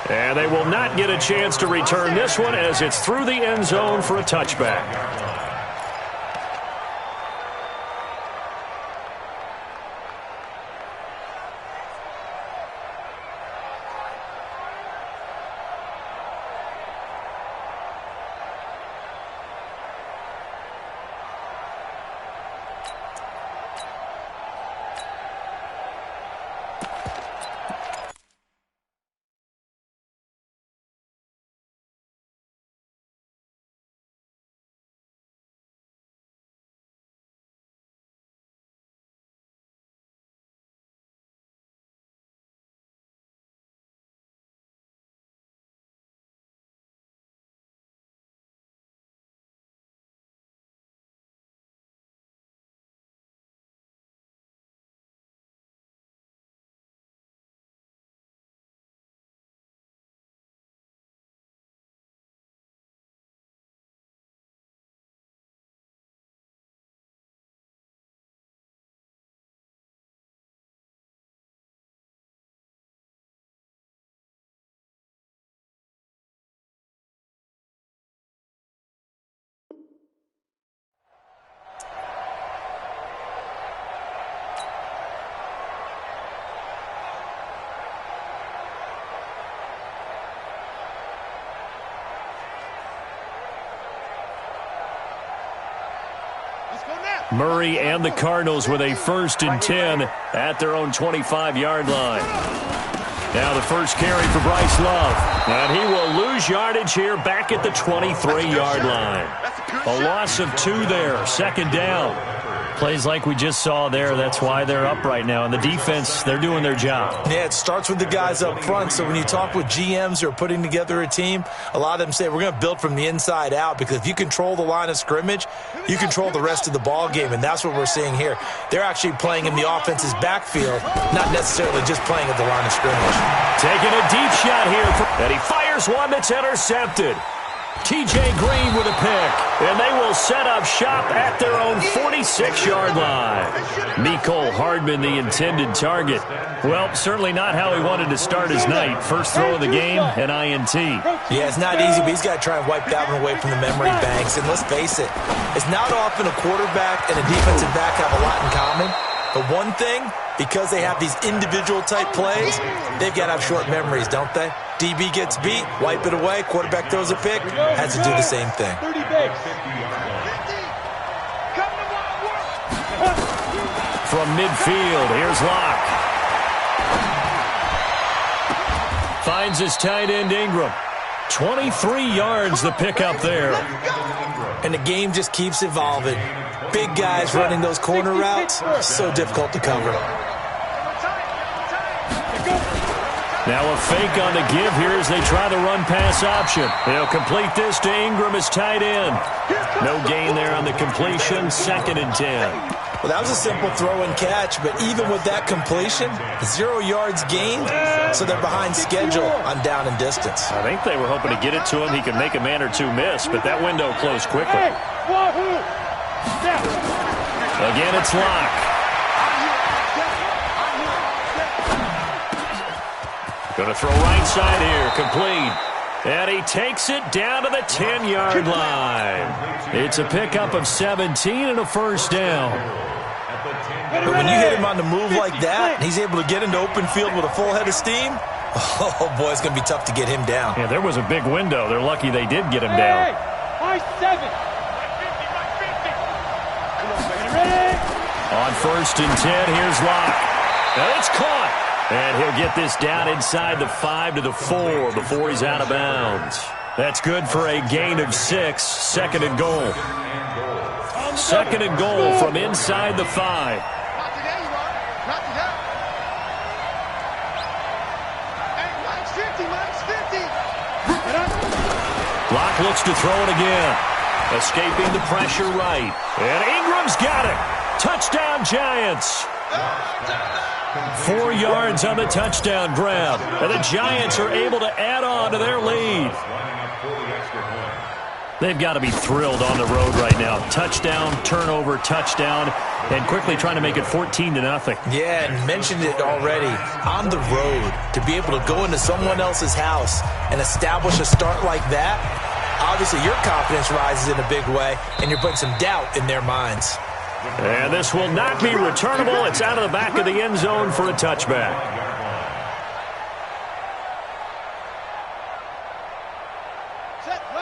And they will not get a chance to return this one as it's through the end zone for a touchback. Murray and the Cardinals with a 1st and 10 at their own 25-yard line. Now the first carry for Bryce Love. And he will lose yardage here back at the 23-yard line. A loss of 2 there, 2nd down. Plays like we just saw there, that's why they're up right now. And the defense, they're doing their job. Yeah, it starts with the guys up front. So when you talk with GMs who are putting together a team, a lot of them say we're going to build from the inside out, because if you control the line of scrimmage, you control the rest of the ball game, and that's what we're seeing here. They're actually playing in the offense's backfield, not necessarily just playing at the line of scrimmage. Taking a deep shot here, and he fires one that's intercepted. T.J. Green with a pick, and they will set up shop at their own 46-yard line. Mecole Hardman, the intended target. Well, certainly not how he wanted to start his night. First throw of the game, an INT. Yeah, it's not easy, but he's got to try and wipe that one away from the memory banks. And let's face it, it's not often a quarterback and a defensive back have a lot in common. But one thing, because they have these individual-type plays, they've got to have short memories, don't they? DB gets beat, wipe it away, quarterback throws a pick, has to do the same thing. From midfield, here's Locke. Finds his tight end Ingram. 23 yards the pickup there. And the game just keeps evolving. Big guys running those corner routes, so difficult to cover. Now a fake on the give here as they try the run-pass option. They'll complete this to Ingram as tight end. No gain there on the completion, 2nd and 10. Well, that was a simple throw and catch, but even with that completion, 0 yards gained, so they're behind schedule on down and distance. I think they were hoping to get it to him. He could make a man or two miss, but that window closed quickly. Again, it's Locke. Going to throw right side here, complete. And he takes it down to the 10-yard line. It's a pickup of 17 and a 1st down. But when you hit him on the move like that, and he's able to get into open field with a full head of steam, oh, boy, it's going to be tough to get him down. Yeah, there was a big window. They're lucky they did get him down. On 1st and 10, here's Locke. And it's caught. And he'll get this down inside the 5 to the 4 before he's out of bounds. That's good for a gain of 6, 2nd and goal. 2nd and goal from inside the 5. Locke looks to throw it again. Escaping the pressure right. And Ingram's got it. Touchdown, Giants. 4 yards on the touchdown grab. And the Giants are able to add on to their lead. They've got to be thrilled on the road right now. Touchdown, turnover, touchdown. and quickly trying to make it 14-0. Yeah, and mentioned it already. On the road, to be able to go into someone else's house and establish a start like that, obviously your confidence rises in a big way, and you're putting some doubt in their minds. And this will not be returnable. It's out of the back of the end zone for a touchback.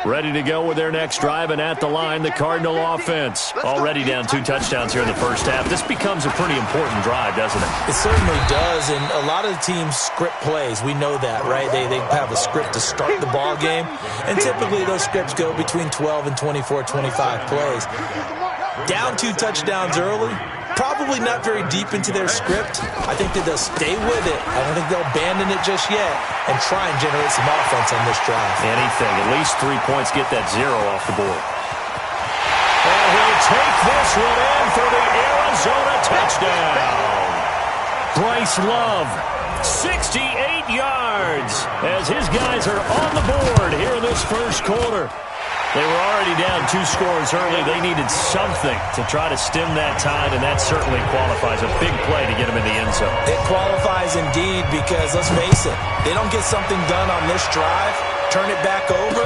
Ready to go with their next drive, and at the line, the Cardinal offense. Already down 2 touchdowns here in the first half. This becomes a pretty important drive, doesn't it? It certainly does, and a lot of the teams script plays. We know that, right? They have a script to start the ball game, and typically those scripts go between 12 and 24, 25 plays. Down 2 touchdowns early, probably not very deep into their script. I think that they'll stay with it. I don't think they'll abandon it just yet and try and generate some offense on this drive. Anything. At least 3 points, get that 0 off the board. And he'll take this one in for the Arizona touchdown. Bryce Love, 68 yards as his guys are on the board here in this first quarter. They were already down 2 scores early. They needed something to try to stem that tide, and that certainly qualifies. A big play to get them in the end zone. It qualifies indeed because, let's face it, they don't get something done on this drive, turn it back over,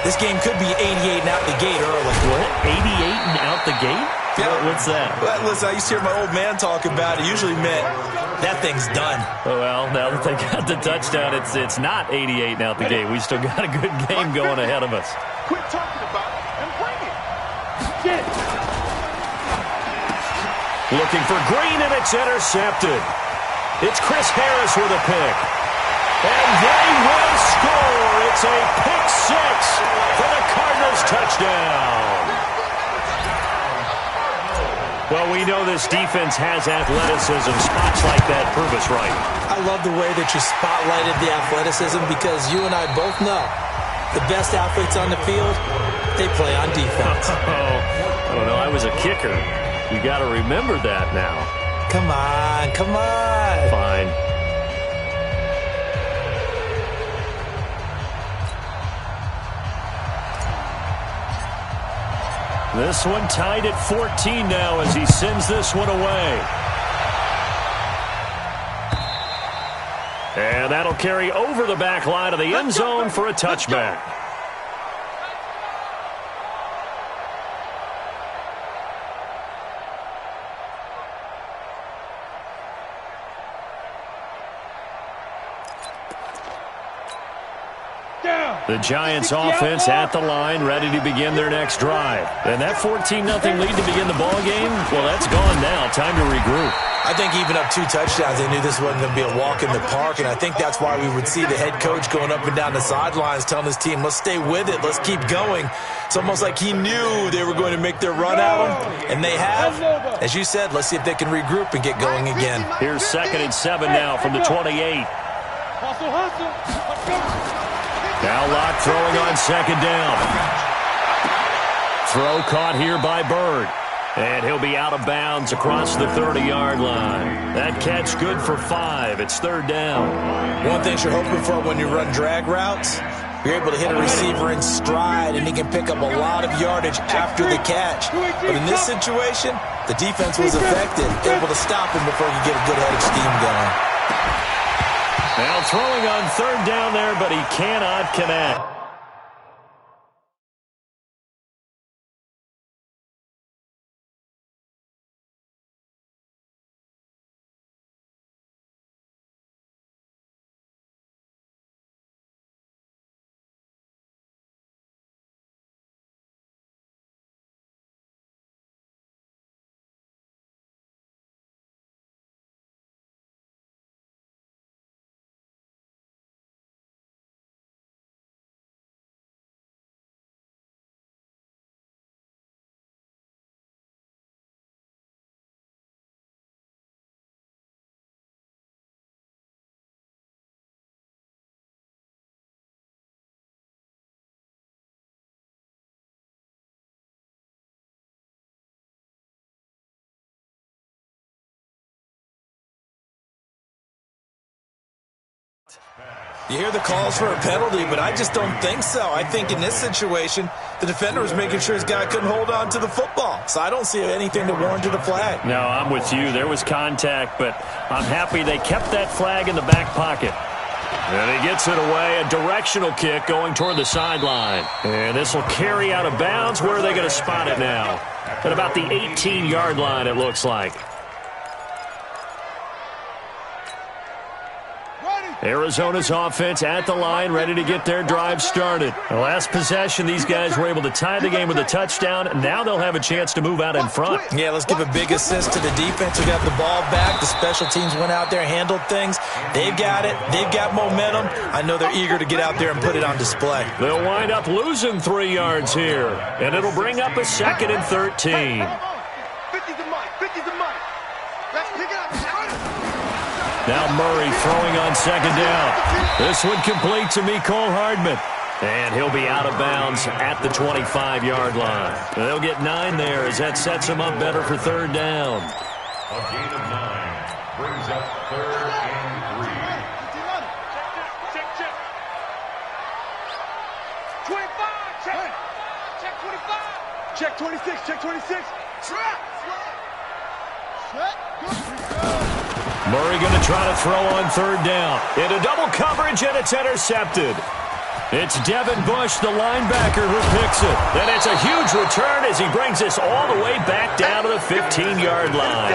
this game could be 88 and out the gate early. What? 88 and out the gate? Yeah. What's that? Well, listen, I used to hear my old man talk about it. Usually meant that thing's done. Oh, well, now that they got the touchdown, it's not 88 and out the gate. We still got a good game going ahead of us. Quit talking about it and bring it. Get it. Looking for Green, and it's intercepted. It's Chris Harris with a pick. And they will score. It's a pick 6 for the Cardinals touchdown. Well, we know this defense has athleticism. Spots like that prove us right. I love the way that you spotlighted the athleticism because you and I both know the best athletes on the field, they play on defense. I don't know. I was a kicker. You got to remember that now. Come on, come on. Fine. This one tied at 14 now as he sends this one away. And that'll carry over the back line of the end zone for a touchback. The Giants offense at the line, ready to begin their next drive. And that 14-0 lead to begin the ball game, well, that's gone now. Time to regroup. I think even up 2 touchdowns, they knew this wasn't going to be a walk in the park, and I think that's why we would see the head coach going up and down the sidelines telling his team, let's stay with it, let's keep going. It's almost like he knew they were going to make their run at him, and they have. As you said, let's see if they can regroup and get going again. Here's 2nd and 7 now from the 28. Now Locke throwing on 2nd down. Throw caught here by Bird. And he'll be out of bounds across the 30-yard line. That catch good for 5. It's 3rd down. One thing you're hoping for when you run drag routes, you're able to hit a receiver in stride, and he can pick up a lot of yardage after the catch. But in this situation, the defense was effective, able to stop him before you get a good head of steam going. Now throwing on 3rd down there, but he cannot connect. You hear the calls for a penalty, but I just don't think so. I think in this situation, the defender was making sure his guy couldn't hold on to the football. So I don't see anything to warrant the flag. No, I'm with you. There was contact, but I'm happy they kept that flag in the back pocket. And he gets it away, a directional kick going toward the sideline. And this will carry out of bounds. Where are they going to spot it now? At about the 18-yard line, it looks like. Arizona's offense at the line, ready to get their drive started. The last possession, these guys were able to tie the game with a touchdown. Now they'll have a chance to move out in front. Yeah, let's give a big assist to the defense who got the ball back. The special teams went out there, handled things. They've got it. They've got momentum. I know they're eager to get out there and put it on display. They'll wind up losing 3 yards here, and it'll bring up a 2nd and 13. 50's the money. 50's the money. Let's pick it up. Now Murray throwing on 2nd down. This one complete to Mecole Hardman. And he'll be out of bounds at the 25-yard line. They'll get 9 there as that sets him up better for 3rd down. A gain of 9 brings up 3rd and 3. Check. 25. Check 25. Check 26. Check 26. Trap. Murray going to try to throw on 3rd down. Into double coverage, and it's intercepted. It's Devin Bush, the linebacker, who picks it. And it's a huge return as he brings this all the way back down to the 15-yard line.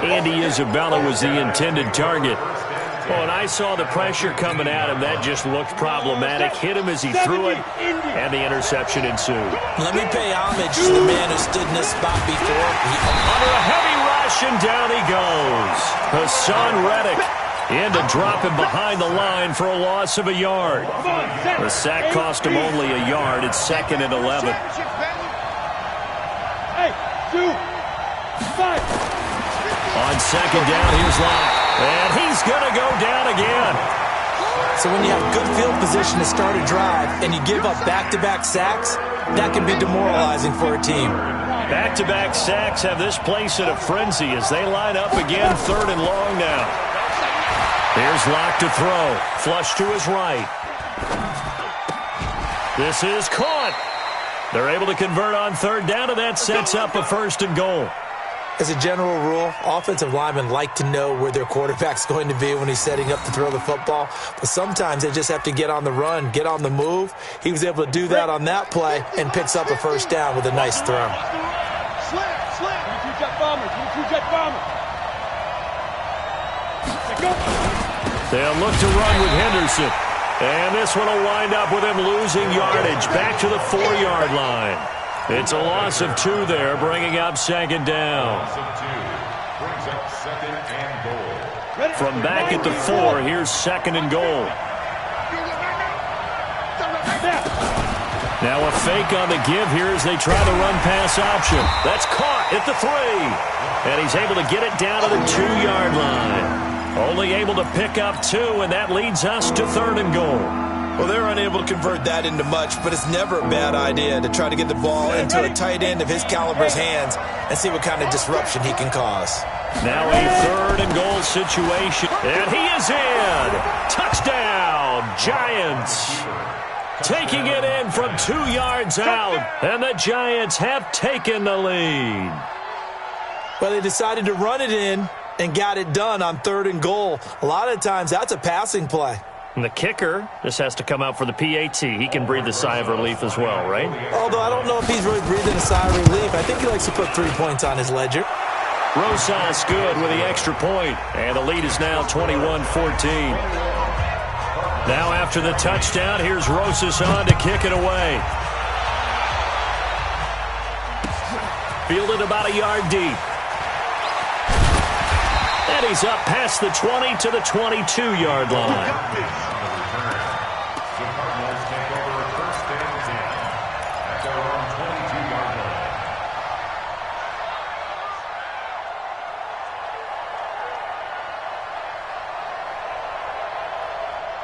Andy Isabella was the intended target. Oh, and I saw the pressure coming at him. That just looked problematic. Hit him as he threw it, and the interception ensued. Let me pay homage to the man who stood in this spot before. Under a heavy rush, and down he goes. Hassan Reddick in to drop him behind the line for a loss of a yard. The sack cost him only a yard. It's 2nd and 11. Hey, 2, 5. On 2nd down, here's Locke. And he's going to go down again. So when you have good field position to start a drive and you give up back-to-back sacks, that can be demoralizing for a team. Back-to-back sacks have this place in a frenzy as they line up again 3rd and long now. Here's Locke to throw. Flush to his right. This is caught. They're able to convert on 3rd down, and that sets up a 1st and goal. As a general rule, offensive linemen like to know where their quarterback's going to be when he's setting up to throw the football. But sometimes they just have to get on the run, get on the move. He was able to do that on that play and picks up a 1st down with a nice throw. Slam. 22-jet bomber. 22-jet bomber. They'll look to run with Henderson. And this one will wind up with him losing yardage back to the 4-yard line. It's a loss of 2 there, bringing up 2nd down. Loss of 2 brings up 2nd and goal. From back at the 4, here's 2nd and goal. Now a fake on the give here as they try the run-pass option. That's caught at the 3. And he's able to get it down to the 2-yard line. Only able to pick up 2, and that leads us to 3rd and goal. Well, they're unable to convert that into much, but it's never a bad idea to try to get the ball into a tight end of his caliber's hands and see what kind of disruption he can cause. Now a 3rd and goal situation, and he is in. Touchdown, Giants. Taking it in from 2 yards out, and the Giants have taken the lead. Well, they decided to run it in and got it done on 3rd and goal. A lot of times, that's a passing play. And the kicker just has to come out for the PAT. He can breathe a sigh of relief as well, right? Although I don't know if he's really breathing a sigh of relief. I think he likes to put 3 points on his ledger. Rosas good with the extra point, and the lead is now 21-14. Now after the touchdown, here's Rosas on to kick it away. Fielded about a yard deep. And he's up past the 20 to the 22-yard line. The Cardinals take over 1st and 10 at their own 22-yard line.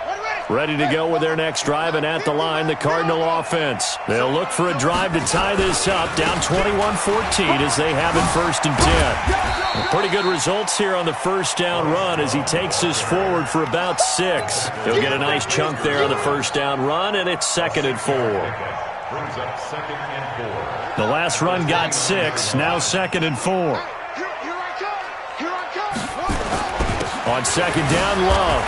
Ready. ready to go with their next drive, and at the line, the Cardinal offense. They'll look for a drive to tie this up, down 21-14 as they have it 1st and 10. Pretty good results here on the first down run as he takes this forward for about 6. He'll get a nice chunk there on the first down run, and it's 2nd and 4. Brings up 2nd and 4. The last run got 6, now 2nd and 4. Here I come. Here I come. On 2nd down, Love.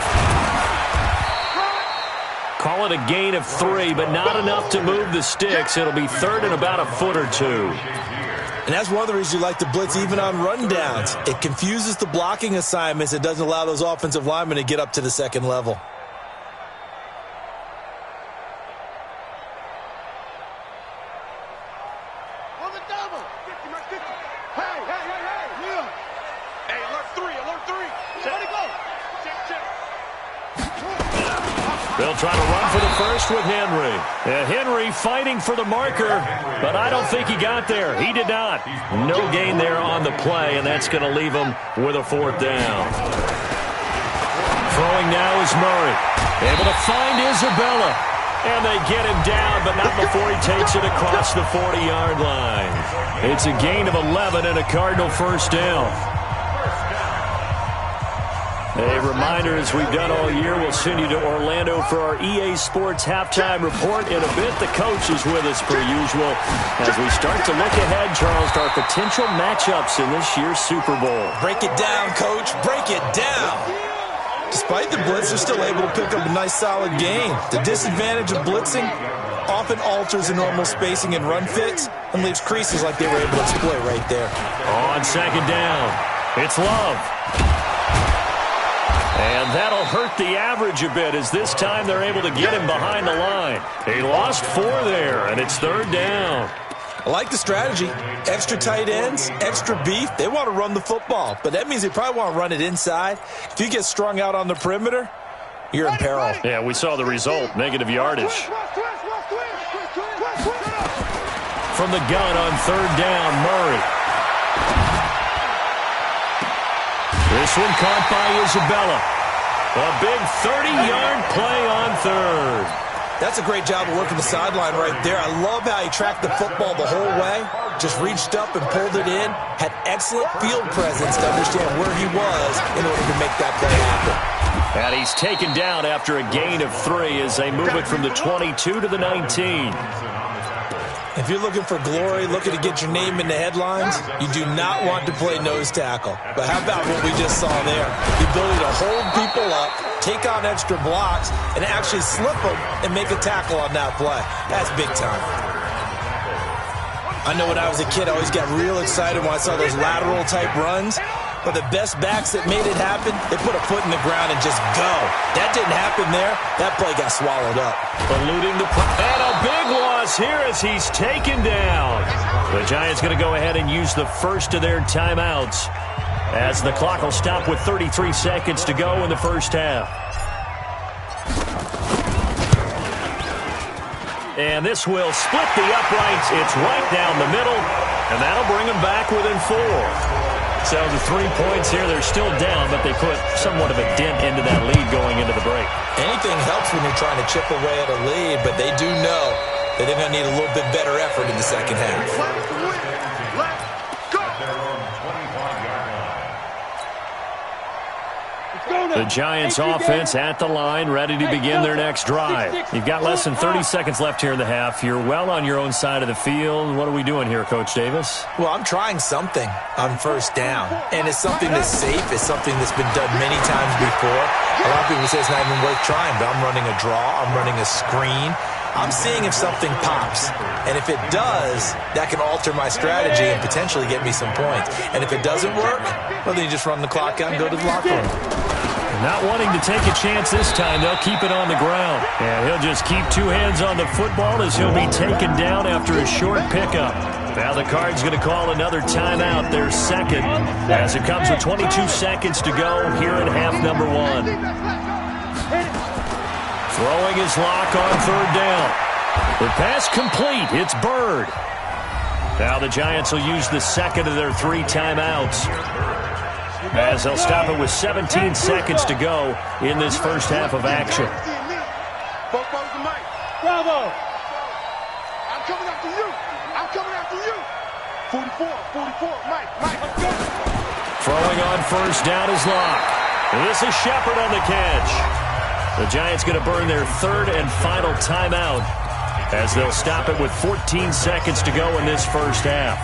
Call it a gain of 3, but not enough to move the sticks. It'll be 3rd and about a foot or 2. And that's one of the reasons you like to blitz even on rundowns. It confuses the blocking assignments. It doesn't allow those offensive linemen to get up to the second level. On the double. 50, 50. Hey. Yeah. Hey, alert 3. Let it go. Check. They'll try to run for the first with Henry. Henry fighting for the marker, but I don't think he got there. He did not. No gain there on the play, and that's going to leave him with a 4th down. Throwing now is Murray. Able to find Isabella. And they get him down, but not before he takes it across the 40-yard line. It's a gain of 11 and a Cardinal first down. A reminder, as we've done all year, we'll send you to Orlando for our EA Sports halftime report. In a bit, the coach is with us per usual as we start to look ahead, Charles, to our potential matchups in this year's Super Bowl. Break it down, Coach. Break it down. Despite the blitz, they're still able to pick up a nice, solid gain. The disadvantage of blitzing often alters the normal spacing and run fits and leaves creases like they were able to exploit right there. On 2nd down, it's Love. And that'll hurt the average a bit as this time they're able to get him behind the line. He lost 4 there, and it's 3rd down. I like the strategy. Extra tight ends, extra beef. They want to run the football, but that means they probably want to run it inside. If you get strung out on the perimeter, you're in peril. Yeah, we saw the result, negative yardage. From the gun on 3rd down, Murray. This one caught by Isabella. A big 30-yard play on 3rd. That's a great job of working the sideline right there. I love how he tracked the football the whole way, just reached up and pulled it in, had excellent field presence to understand where he was in order to make that play happen. And he's taken down after a gain of 3 as they move it from the 22 to the 19. If you're looking for glory, looking to get your name in the headlines, you do not want to play nose tackle. But how about what we just saw there? The ability to hold people up, take on extra blocks, and actually slip them and make a tackle on that play. That's big time. I know when I was a kid, I always got real excited when I saw those lateral type runs. But the best backs that made it happen, they put a foot in the ground and just go. That didn't happen there. That play got swallowed up. Eluding the and a big loss here as he's taken down. The Giants going to go ahead and use the first of their timeouts as the clock will stop with 33 seconds to go in the first half. And this will split the uprights. It's right down the middle, and that'll bring them back within 4. So the 3 points here, they're still down, but they put somewhat of a dent into that lead going into the break. Anything helps when you're trying to chip away at a lead, but they do know that they're going to need a little bit better effort in the second half. The Giants offense at the line, ready to begin their next drive. You've got less than 30 seconds left here in the half. You're well on your own side of the field. What are we doing here, Coach Davis? Well, I'm trying something on first down, and it's something that's safe. It's something that's been done many times before. A lot of people say it's not even worth trying, but I'm running a draw. I'm running a screen. I'm seeing if something pops, and if it does, that can alter my strategy and potentially get me some points. And if it doesn't work, well, then you just run the clock out and go to the locker room. Not wanting to take a chance this time, they'll keep it on the ground. And he'll just keep 2 hands on the football as he'll be taken down after a short pickup. Now the Cards going to call another timeout, their second, as it comes with 22 seconds to go here in half number 1. Throwing his lock on 3rd down. The pass complete. It's Bird. Now the Giants will use the second of their 3 timeouts, as they'll stop it with 17 seconds to go in this first half of action. Bravo. I'm coming after you. I'm coming after you. 44, Mike, let's go. Throwing on first down is Locke. And this is Shepard on the catch. The Giants going to burn their third and final timeout as they'll stop it with 14 seconds to go in this first half.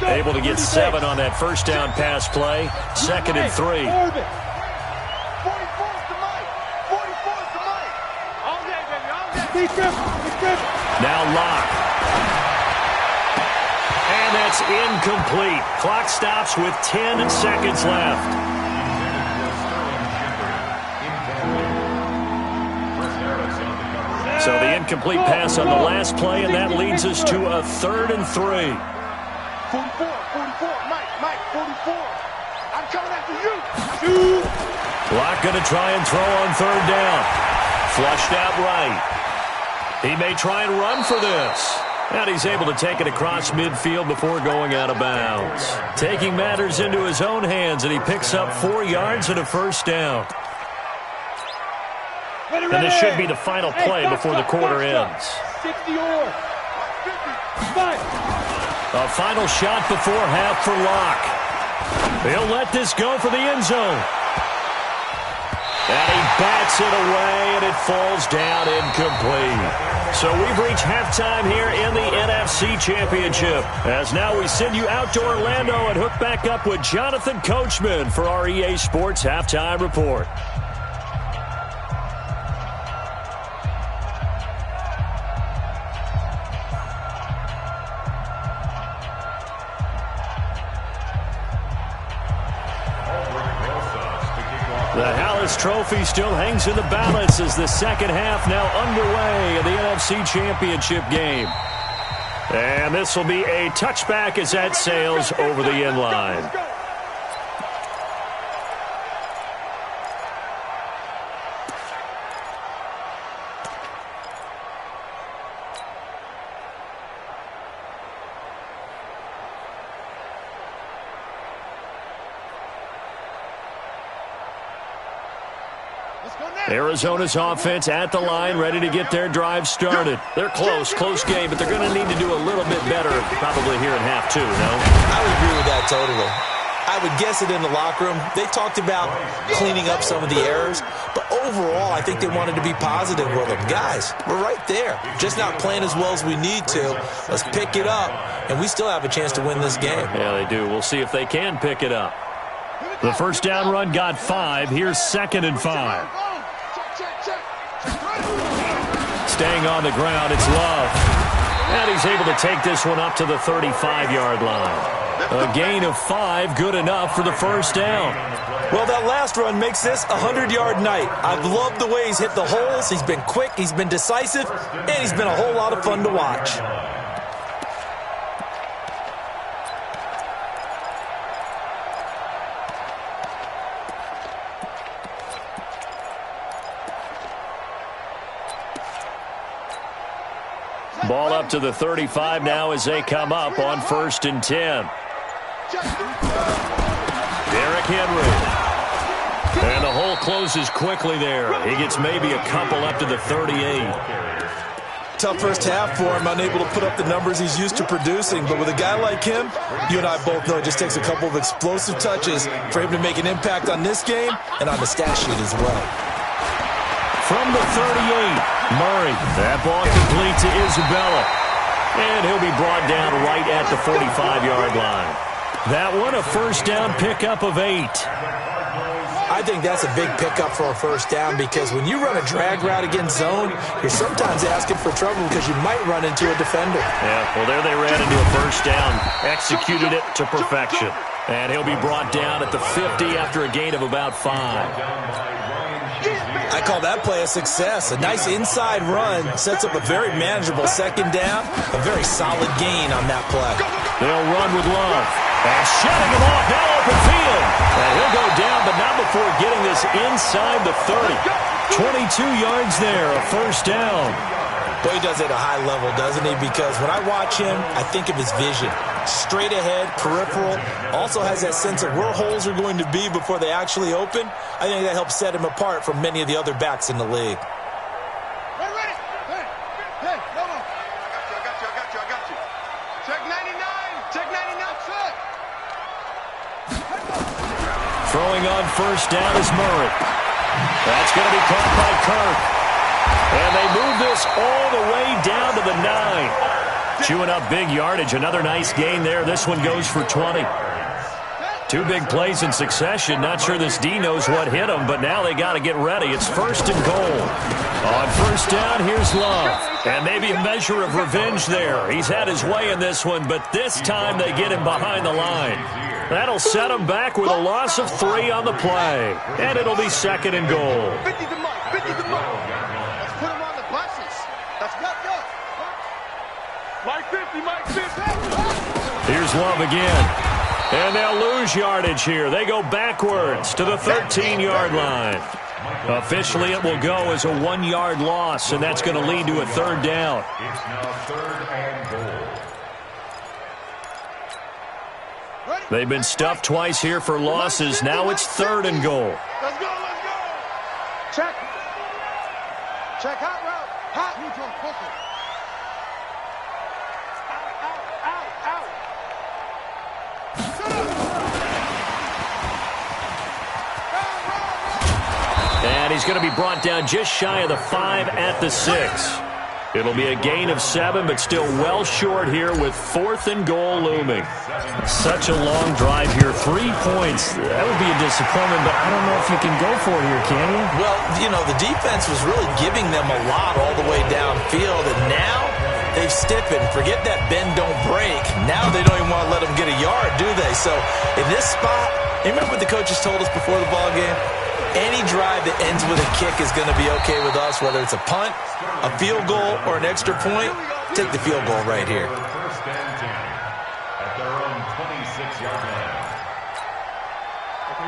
Able to get 7 on that first down pass play. 2nd and 3. 44's to Mike. 44's to Mike. All day, baby, all day. Now Locke. And that's incomplete. Clock stops with 10 seconds left. So the incomplete pass on the last play, and that leads us to a 3rd and 3. 44, Mike, 44. I'm coming after you. Locke going to try and throw on 3rd down. Flushed out right. He may try and run for this. And he's able to take it across midfield before going out of bounds. Taking matters into his own hands, and he picks up 4 yards and a first down. And this should be the final play before the quarter ends. 60 or 5. A final shot before half for Locke. He'll let this go for the end zone. And he bats it away, and it falls down incomplete. So we've reached halftime here in the NFC Championship. As now we send you out to Orlando and hook back up with Jonathan Coachman for our EA Sports Halftime Report. The Hallis Trophy still hangs in the balance as the second half now underway in the NFC Championship game. And this will be a touchback as that sails over the end line. Arizona's offense at the line, ready to get their drive started. They're close game, but they're going to need to do a little bit better probably here in half 2, no? I would agree with that totally. I would guess it in the locker room. They talked about cleaning up some of the errors, but overall, I think they wanted to be positive with them. Guys, we're right there. Just not playing as well as we need to. Let's pick it up, and we still have a chance to win this game. Yeah, they do. We'll see if they can pick it up. The first down run got 5. Here's 2nd and 5. Staying on the ground, it's Love. And he's able to take this one up to the 35-yard line. A gain of 5, good enough for the first down. Well, that last run makes this a 100-yard night. I've loved the way he's hit the holes. He's been quick, he's been decisive, and he's been a whole lot of fun to watch. Ball up to the 35 now as they come up on 1st and 10. Derrick Henry. And the hole closes quickly there. He gets maybe a couple up to the 38. Tough first half for him, unable to put up the numbers he's used to producing. But with a guy like him, you and I both know it just takes a couple of explosive touches for him to make an impact on this game and on the stat sheet as well. From the 38. Murray, that ball complete to Isabella. And he'll be brought down right at the 45-yard line. That one a first down pickup of 8. I think that's a big pickup for a first down because when you run a drag route against zone, you're sometimes asking for trouble because you might run into a defender. Yeah, well, there they ran into a first down. Executed it to perfection. And he'll be brought down at the 50 after a gain of about 5. I call that play a success. A nice inside run sets up a very manageable second down. A very solid gain on that play. They'll run with Love. And shutting him off now open field. And he'll go down, but not before getting this inside the 30. 22 yards there, a first down. Boy, he does it at a high level, doesn't he? Because when I watch him, I think of his vision. Straight ahead, peripheral, also has that sense of where holes are going to be before they actually open. I think that helps set him apart from many of the other backs in the league. Ready? Hey, come on. I got you. Check 99. Check 99, set. Throwing on first down is Murray. That's going to be caught by Kirk. And they move this all the way down to the 9. Chewing up big yardage. Another nice gain there. This one goes for 20. 2 big plays in succession. Not sure this D knows what hit him, but now they got to get ready. It's first and goal. On first down, here's Love. And maybe a measure of revenge there. He's had his way in this one, but this time they get him behind the line. That'll set him back with a loss of 3 on the play. And it'll be second and goal. 50 to Mike. 50 to Mike. Let's put him on the buses. Let's go. Mike 50, Mike 50. Here's Love again. And they'll lose yardage here. They go backwards to the 13-yard line. Officially, it will go as a 1-yard loss, and that's going to lead to a third down. It's now third and goal. They've been stuffed twice here for losses. Now it's third and goal. Let's go. Check. Hot route. Hot. Neutral. Focus. And he's going to be brought down just shy of the 5 at the 6. It'll be a gain of 7, but still well short here with fourth and goal looming. Such a long drive here. 3 points. That would be a disappointment, but I don't know if you can go for it here, can you? Well, the defense was really giving them a lot all the way downfield, and now they've stiffened. Forget that bend, don't break. Now they don't even want to let them get a yard, do they? So in this spot, you remember what the coaches told us before the ball game? Any drive that ends with a kick is going to be okay with us, whether it's a punt, a field goal, or an extra point. Take the field goal right here. First and 10 at their own 26-yard line.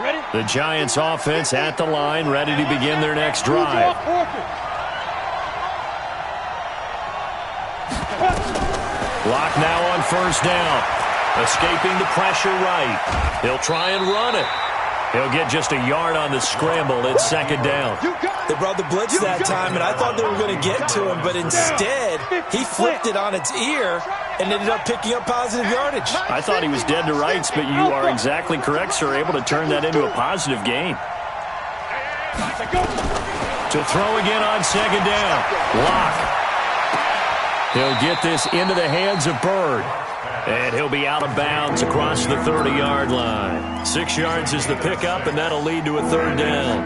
Ready? The Giants offense at the line, ready to begin their next drive. Lock now on first down. Escaping the pressure right. He'll try and run it. He'll get just a yard on the scramble. It's second down. They brought the blitz that time, and I thought they were going to get to him, but instead, he flipped it on its ear and ended up picking up positive yardage. I thought he was dead to rights, but you are exactly correct, sir. Able to turn that into a positive gain. To throw again on second down. Lock. He'll get this into the hands of Bird. And he'll be out of bounds across the 30-yard line. 6 yards is the pickup, and that'll lead to a third down.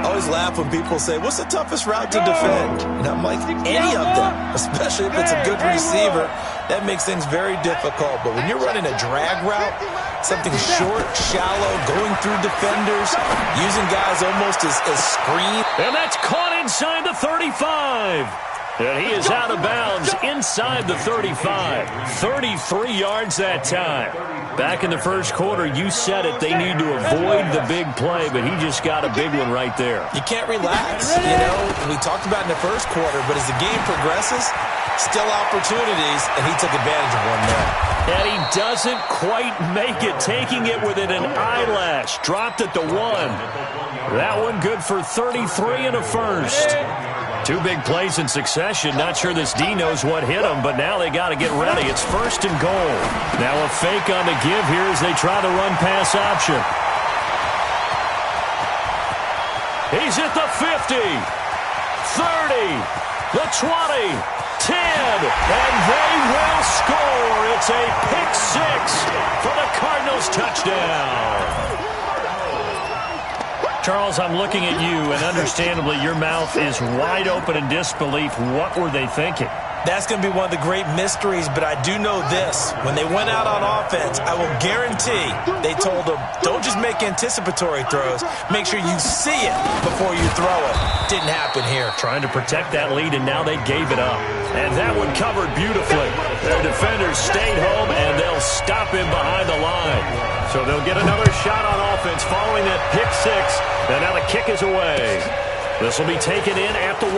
I always laugh when people say, what's the toughest route to defend? And I'm like, any of them, especially if it's a good receiver. That makes things very difficult. But when you're running a drag route, something short, shallow, going through defenders, using guys almost as screen. And that's caught inside the 35. And he is out of bounds inside the 35. 33 yards that time. Back in the first quarter, you said it. They need to avoid the big play, but he just got a big one right there. You can't relax, We talked about in the first quarter, but as the game progresses, still opportunities, and he took advantage of one there. And he doesn't quite make it, taking it within an eyelash. Dropped at the 1. That one good for 33 and a first. 2 big plays in succession. Not sure this D knows what hit him, but now they got to get ready. It's first and goal. Now a fake on the give here as they try the run-pass option. He's at the 50, 30, the 20, 10, and they will score. It's a pick 6 for the Cardinals touchdown. Charles, I'm looking at you, and understandably, your mouth is wide open in disbelief. What were they thinking? That's going to be one of the great mysteries, but I do know this. When they went out on offense, I will guarantee they told them, don't just make anticipatory throws. Make sure you see it before you throw it. Didn't happen here. Trying to protect that lead, and now they gave it up. And that one covered beautifully. Their defenders stayed home, and they'll stop him behind the line. So they'll get another shot on offense following that pick 6. And now the kick is away. This will be taken in at the 1.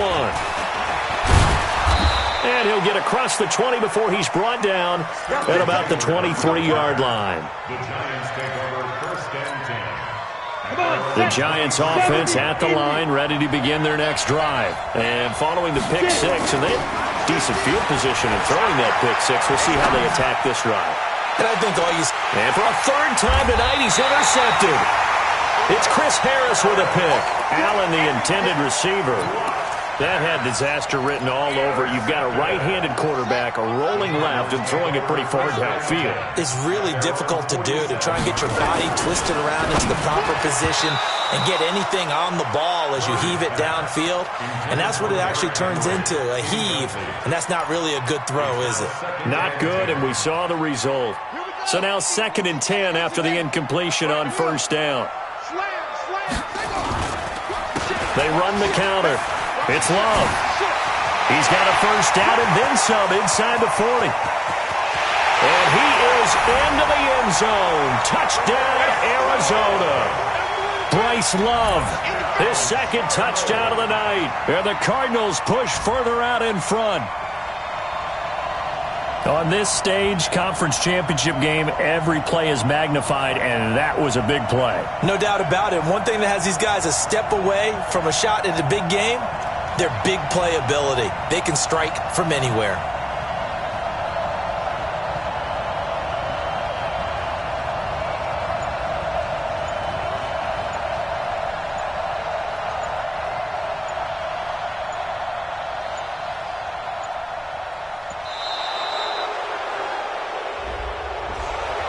And he'll get across the 20 before he's brought down at about the 23-yard line. The Giants take over first and 10. The Giants offense at the line, ready to begin their next drive. And following the pick six, and they have decent field position in throwing that pick six. We'll see how they attack this drive. And I think And for a third time tonight, he's intercepted. It's Chris Harris with a pick. Allen, the intended receiver. That had disaster written all over. You've got a right-handed quarterback, a rolling left, and throwing it pretty far downfield. It's really difficult to do, to try and get your body twisted around into the proper position and get anything on the ball as you heave it downfield. And that's what it actually turns into, a heave. And that's not really a good throw, is it? Not good, and we saw the result. So now 2nd and 10 after the incompletion on first down. They run the counter. It's Love. He's got a first down and then some inside the 40. And he is into the end zone. Touchdown, Arizona. Bryce Love, his second touchdown of the night. And the Cardinals push further out in front. On this stage, conference championship game, every play is magnified, and that was a big play. No doubt about it. One thing that has these guys a step away from a shot at a big game, their big play ability. They can strike from anywhere.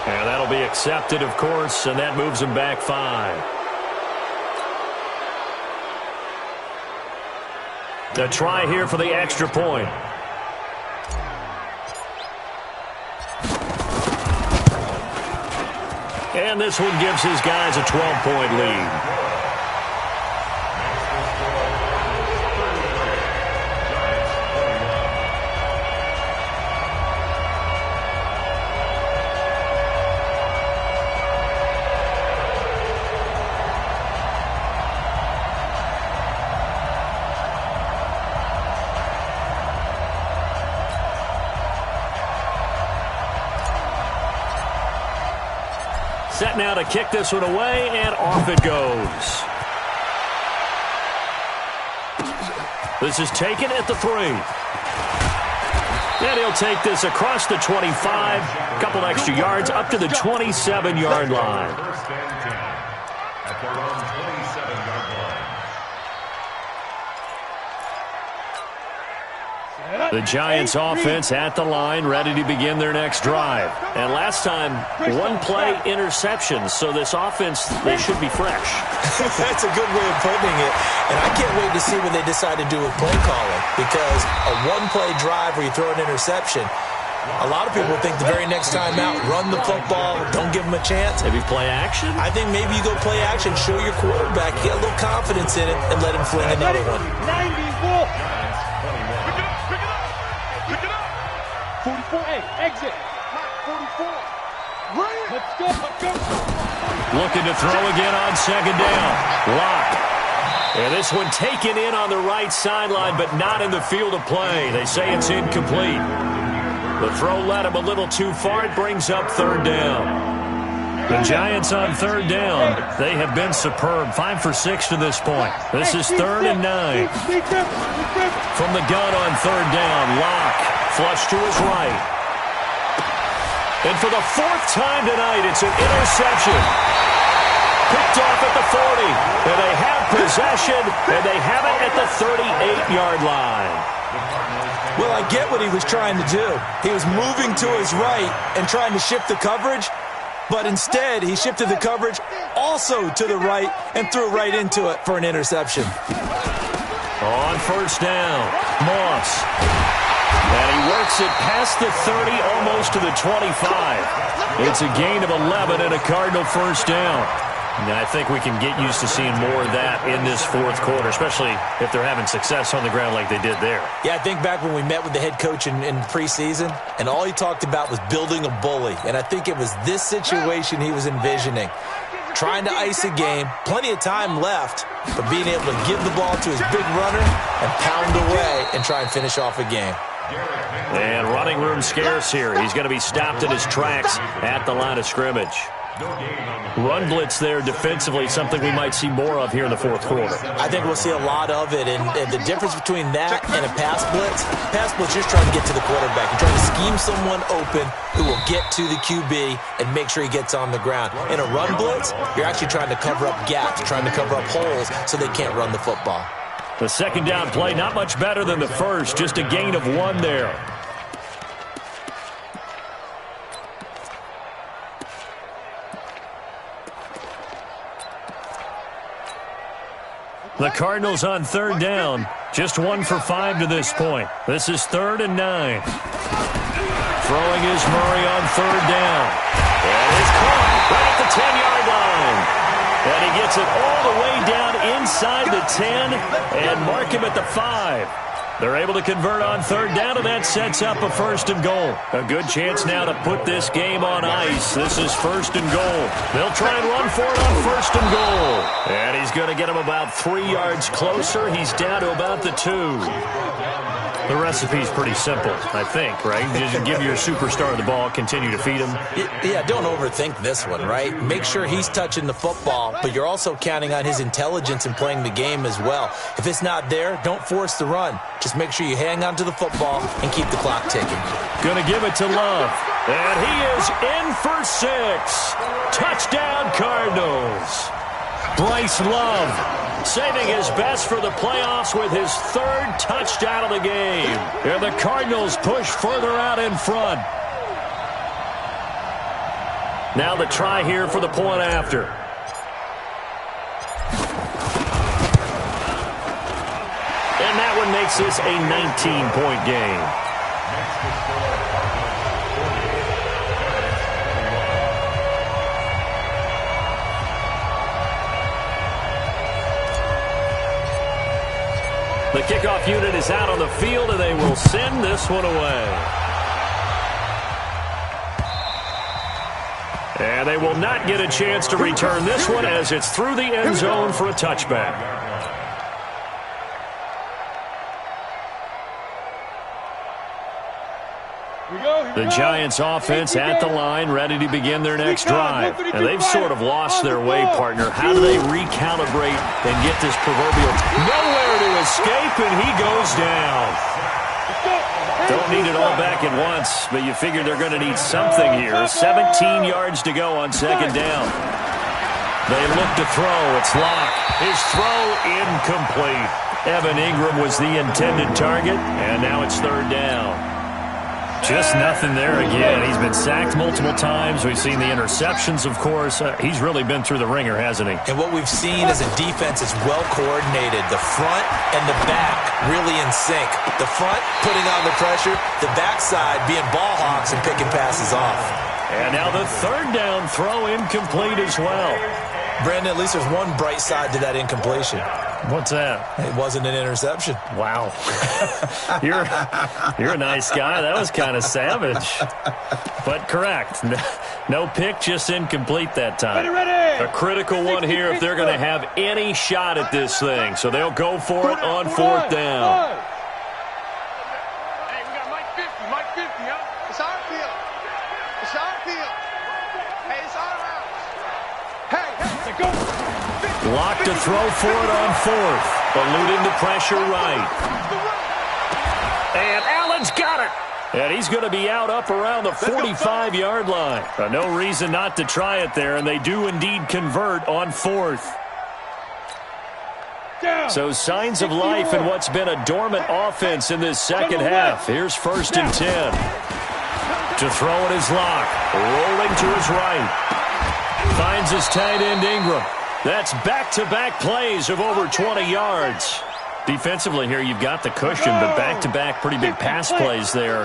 And that'll be accepted, of course, and that moves them back 5. A try here for the extra point. And this one gives his guys a 12-point lead. Set now to kick this one away, and off it goes. This is taken at the 3. And he'll take this across the 25, a couple extra yards up to the 27-yard line. First and 10 at their own 27-yard line. The Giants offense at the line, ready to begin their next drive. And last time, one play interception, so this offense, they should be fresh. That's a good way of putting it. And I can't wait to see what they decide to do with play calling, because a one-play drive where you throw an interception, a lot of people think the very next time out, run the football, don't give them a chance. Maybe play action? I think maybe you go play action, show your quarterback, get a little confidence in it, and let him fling another one. 44, hey, exit. 44. Let's go. Looking to throw again on second down. Lock. And this one taken in on the right sideline, but not in the field of play. They say it's incomplete. The throw led him a little too far. It brings up third down. The Giants on third down. They have been superb. 5 for 6 to this point. This is 3rd and 9. From the gun on third down, Lock. Flush to his right. And for the 4th time tonight, it's an interception. Picked off at the 40. And they have possession, and they have it at the 38-yard line. Well, I get what he was trying to do. He was moving to his right and trying to shift the coverage, but instead he shifted the coverage also to the right and threw right into it for an interception. On first down, Moss. And he works it past the 30, almost to the 25. It's a gain of 11 and a Cardinal first down. And I think we can get used to seeing more of that in this 4th quarter, especially if they're having success on the ground like they did there. Yeah, I think back when we met with the head coach in preseason, and all he talked about was building a bully. And I think it was this situation he was envisioning. Trying to ice a game, plenty of time left, but being able to give the ball to his big runner and pound away and try and finish off a game. And running room scarce here. He's going to be stopped in his tracks at the line of scrimmage. Run blitz there defensively, something we might see more of here in the fourth quarter. I think we'll see a lot of it, and the difference between that and a pass blitz, you're just trying to get to the quarterback. You're trying to scheme someone open who will get to the QB and make sure he gets on the ground. In a run blitz, you're actually trying to cover up gaps, trying to cover up holes so they can't run the football. The second down play, not much better than the first, just a gain of 1 there. The Cardinals on third down, just 1 for 5 to this point. This is 3rd and 9. Throwing is Murray on third down. And it's caught right at the 10-yard line. And he gets it all the way down inside the 10 and mark him at the 5. They're able to convert on third down, and that sets up a 1st and goal. A good chance now to put this game on ice. This is 1st and goal. They'll try and run for it on 1st and goal. And he's going to get him about 3 yards closer. He's down to about the 2. The recipe's pretty simple, I think, right? Just give your superstar the ball, continue to feed him. Yeah, don't overthink this one, right? Make sure he's touching the football, but you're also counting on his intelligence in playing the game as well. If it's not there, don't force the run. Just make sure you hang on to the football and keep the clock ticking. Gonna give it to Love. And he is in for 6. Touchdown, Cardinals. Bryce Love saving his best for the playoffs with his 3rd touchdown of the game. And the Cardinals push further out in front. Now the try here for the point after. And that one makes this a 19-point game. The kickoff unit is out on the field, and they will send this one away. And they will not get a chance to return this one as it's through the end zone for a touchback. The Giants offense at the line, ready to begin their next drive. And they've sort of lost their way, partner. How do they recalibrate and get this proverbial nowhere to escape, and he goes down. Don't need it all back at once, but you figure they're going to need something here. 17 yards to go on 2nd down. They look to throw. It's Locke. His throw incomplete. Evan Ingram was the intended target, and now it's 3rd down. Just nothing there again. He's been sacked multiple times. We've seen the interceptions, of course. He's really been through the ringer, hasn't he? And what we've seen is a defense that's well coordinated. The front and the back really in sync. The front putting on the pressure. The backside being ball hawks and picking passes off. And now the 3rd down throw incomplete as well. Brandon, at least there's one bright side to that incompletion. What's that? It wasn't an interception. Wow. You're a nice guy. That was kind of savage. But correct. No pick, just incomplete that time. A critical one here if they're going to have any shot at this thing. So they'll go for it on 4th down. Hey, we got Mike 50, huh? It's our field. It's our field. Hey, it's our house. Hey, go. Locked to throw for it on 4th. Eluding the pressure right. And Allen's got it. And he's going to be out up around the 45-yard line. No reason not to try it there, and they do indeed convert on 4th. So signs of life in what's been a dormant offense in this second half. Here's 1st and 10. To throw it is Locke. Rolling to his right. Finds his tight end Ingram. That's back-to-back plays of over 20 yards. Defensively here, you've got the cushion, but back-to-back pretty big pass plays there.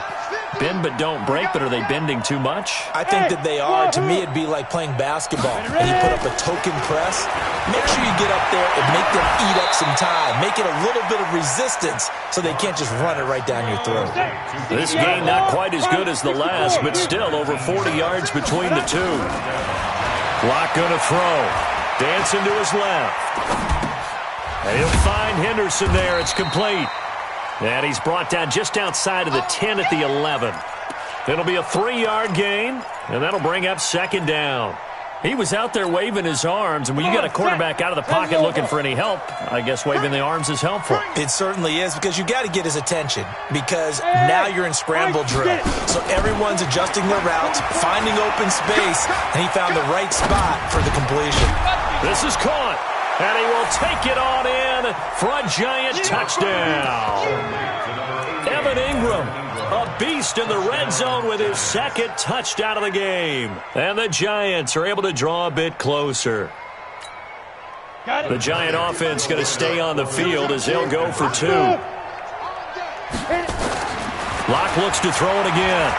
Bend but don't break, but are they bending too much? I think that they are. To me, it'd be like playing basketball, and you put up a token press. Make sure you get up there and make them eat up some time. Make it a little bit of resistance so they can't just run it right down your throat. This game not quite as good as the last, but still over 40 yards between the two. Locke going to throw. Dancing to his left. And he'll find Henderson there. It's complete. And he's brought down just outside of the 10 at the 11. It'll be a 3-yard gain, and that'll bring up second down. He was out there waving his arms, and when you got a quarterback out of the pocket looking for any help, I guess waving the arms is helpful. It certainly is, because you got to get his attention, because now you're in scramble drill. So everyone's adjusting their routes, finding open space, and he found the right spot for the completion. This is caught, and he will take it on in for a giant touchdown. Evan Ingram, a beast in the red zone with his second touchdown of the game. And the Giants are able to draw a bit closer. The Giant offense going to stay on the field as they'll go for 2. Locke looks to throw it again.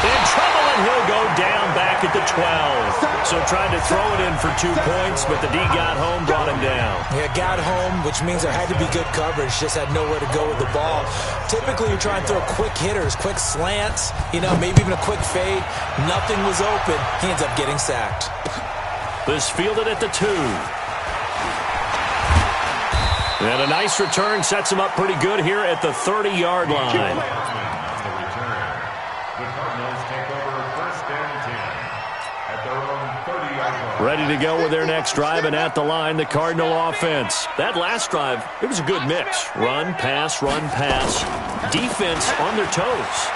In trouble, and he'll go down back at the 12. So tried to throw it in for 2 points, but the D got home, brought him down. Yeah, got home, which means there had to be good coverage. Just had nowhere to go with the ball. Typically, you're trying to throw quick hitters, quick slants, maybe even a quick fade. Nothing was open. He ends up getting sacked. This fielded at the 2. And a nice return sets him up pretty good here at the 30-yard line. Ready to go with their next drive, and at the line, the Cardinal offense. That last drive, it was a good mix. Run, pass, defense on their toes.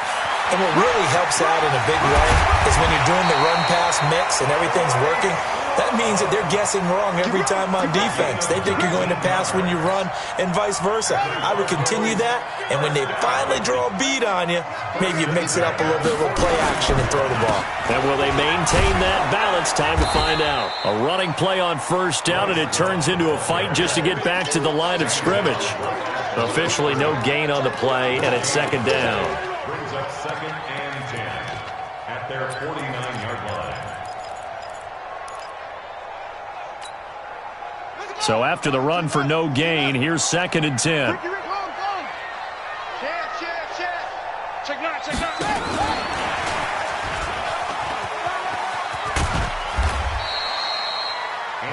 And what really helps out in a big way is when you're doing the run-pass mix and everything's working, that means that they're guessing wrong every time on defense. They think you're going to pass when you run and vice versa. I would continue that, and when they finally draw a beat on you, maybe you mix it up a little bit with play action and throw the ball. And will they maintain that balance? Time to find out. A running play on first down, and it turns into a fight just to get back to the line of scrimmage. Officially no gain on the play, and it's second down. Brings up 2nd and 10 at their 49-yard line. So after the run for no gain, here's 2nd and 10.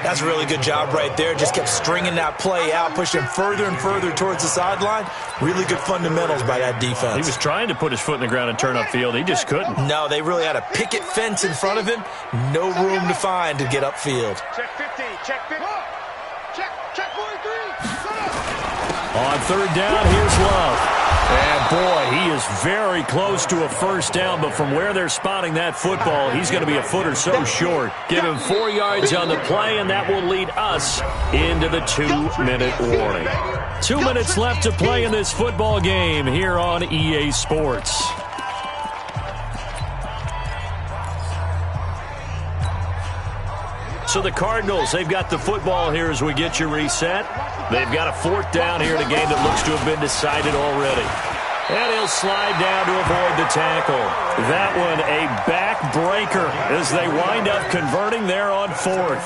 That's a really good job right there. Just kept stringing that play out, pushing further and further towards the sideline. Really good fundamentals by that defense. He was trying to put his foot in the ground and turn upfield. He just couldn't. No, they really had a picket fence in front of him. No room to find to get upfield. Check 50, check 50. Check 43. On third down, here's Love. And, boy, he is very close to a first down, but from where they're spotting that football, he's going to be a foot or so short. Give him 4 yards on the play, and that will lead us into the 2-minute warning. 2 minutes left to play in this football game here on EA Sports. So the Cardinals, they've got the football here as we get you reset. They've got a 4th down here in a game that looks to have been decided already. And he'll slide down to avoid the tackle. That one a backbreaker as they wind up converting there on 4th.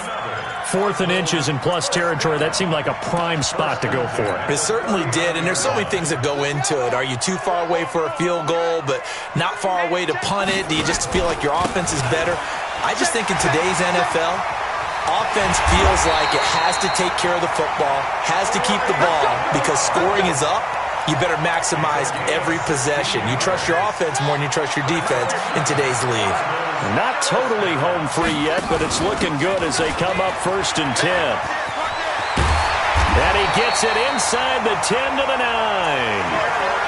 4th and inches in plus territory. That seemed like a prime spot to go for. It certainly did, and there's so many things that go into it. Are you too far away for a field goal, but not far away to punt it? Do you just feel like your offense is better? I just think in today's NFL, offense feels like it has to take care of the football, has to keep the ball, because scoring is up. You better maximize every possession. You trust your offense more than you trust your defense in today's league. Not totally home free yet, but it's looking good as they come up 1st and 10. And he gets it inside the 10 to the 9.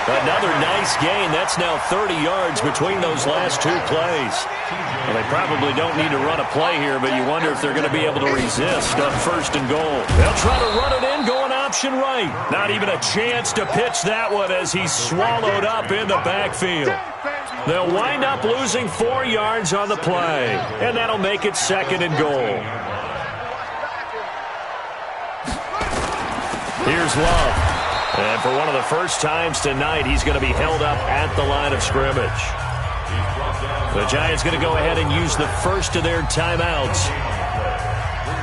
Another nice gain. That's now 30 yards between those last 2 plays. Well, they probably don't need to run a play here, but you wonder if they're going to be able to resist on 1st and goal. They'll try to run it in, going option right. Not even a chance to pitch that one as he's swallowed up in the backfield. They'll wind up losing 4 yards on the play, and that'll make it 2nd and goal. Here's Love. And for one of the first times tonight, he's going to be held up at the line of scrimmage. The Giants going to go ahead and use the first of their timeouts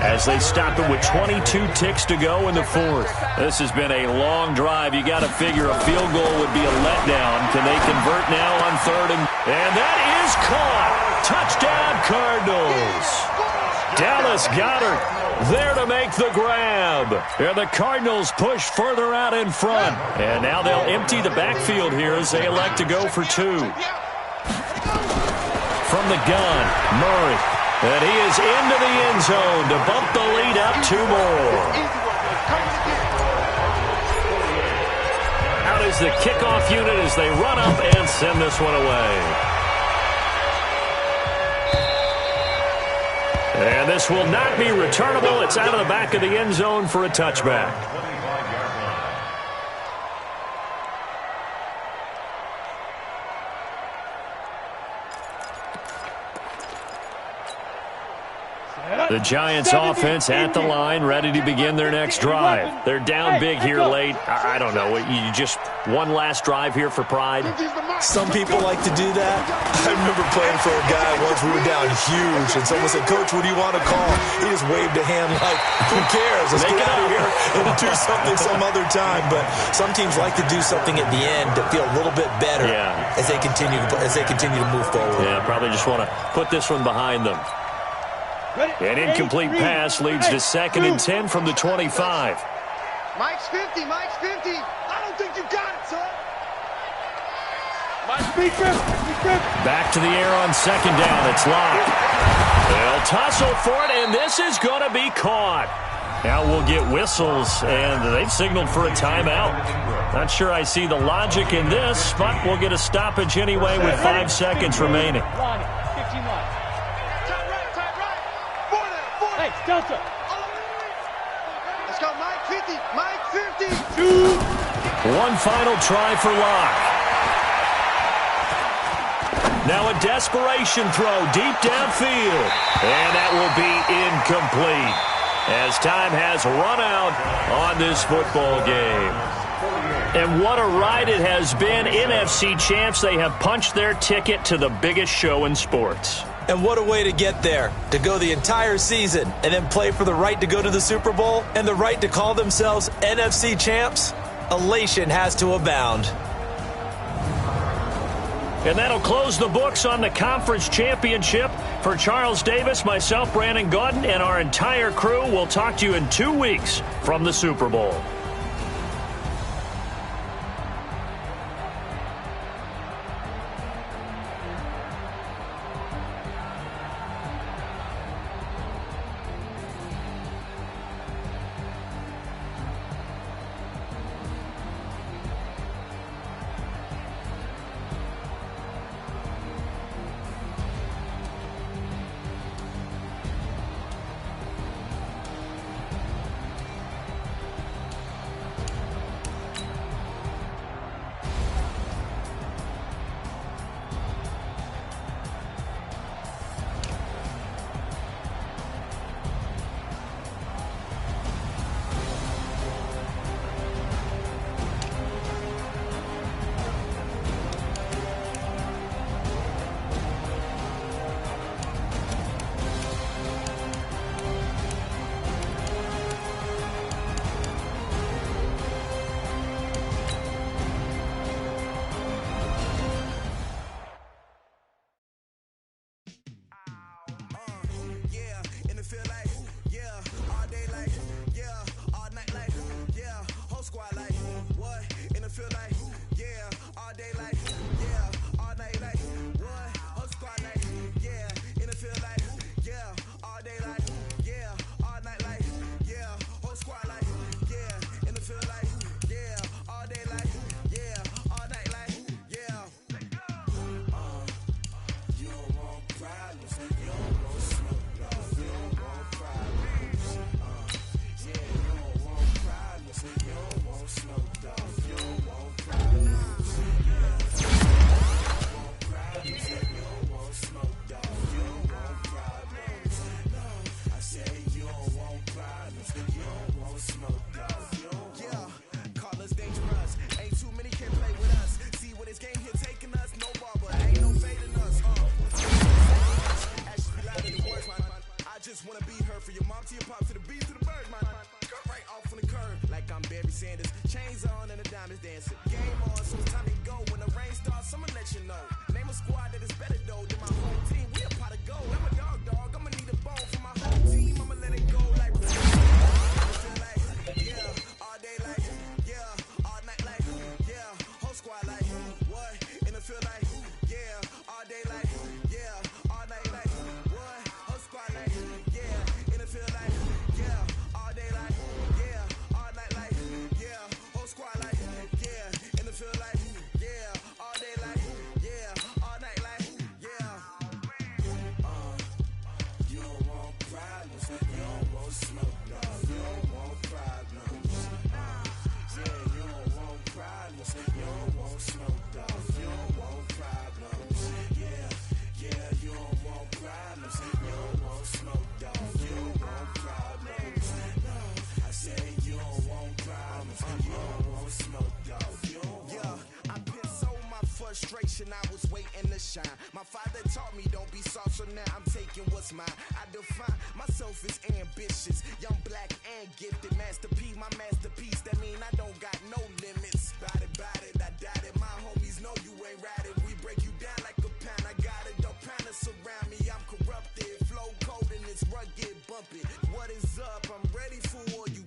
as they stop it with 22 ticks to go in the 4th. This has been a long drive. You got to figure a field goal would be a letdown. Can they convert now on 3rd? And that is caught. Touchdown, Cardinals. Dallas Goedert there to make the grab. And the Cardinals push further out in front. And now they'll empty the backfield here as they elect to go for two. From the gun, Murray. And he is into the end zone to bump the lead up two more. Out is the kickoff unit as they run up and send this one away. And this will not be returnable. It's out of the back of the end zone for a touchback. The Giants offense at the line, ready to begin their next drive. They're down big here late. I don't know. You just one last drive here for pride? Some people like to do that. I remember playing for a guy once. We were down huge, and someone said, "Coach, what do you want to call?" He just waved a hand like, "Who cares? Let's get out of here and do something some other time." But some teams like to do something at the end to feel a little bit better as they continue to move forward. Yeah, probably just want to put this one behind them. An incomplete pass leads to 2nd and 10 from the 25. Mike's 50. Mike's 50. I don't think you got it, son. Mike's 50. Back to the air on 2nd down. It's locked. They'll tussle for it, and this is going to be caught. Now we'll get whistles, and they've signaled for a timeout. Not sure I see the logic in this, but we'll get a stoppage anyway with 5 seconds remaining. Hey, Delta. Let's go, Mike 50. Mike 50. One final try for Locke. Now a desperation throw deep downfield. And that will be incomplete as time has run out on this football game. And what a ride it has been. NFC champs, they have punched their ticket to the biggest show in sports. And what a way to get there, to go the entire season and then play for the right to go to the Super Bowl and the right to call themselves NFC champs. Elation has to abound. And that'll close the books on the conference championship. For Charles Davis, myself, Brandon Gaudin, and our entire crew, we'll talk to you in 2 weeks from the Super Bowl. smoke, dog. You don't want problems. No, I said you don't want problems. You don't want smoke, dog. You don't want. Yeah, I've been so my frustration, I was waiting to shine. My father taught me don't be soft, so now I'm taking what's mine. I define myself as ambitious, young, black, and gifted. Master P, my masterpiece. That mean I don't got no limits. Bout it, I doubt it. My homies know you ain't ratted. We break you down like a pound. I got it, don't pound us around me. I'm corrupted, flow cold and it's rugged, bumpy. What is up? I'm ready for war. You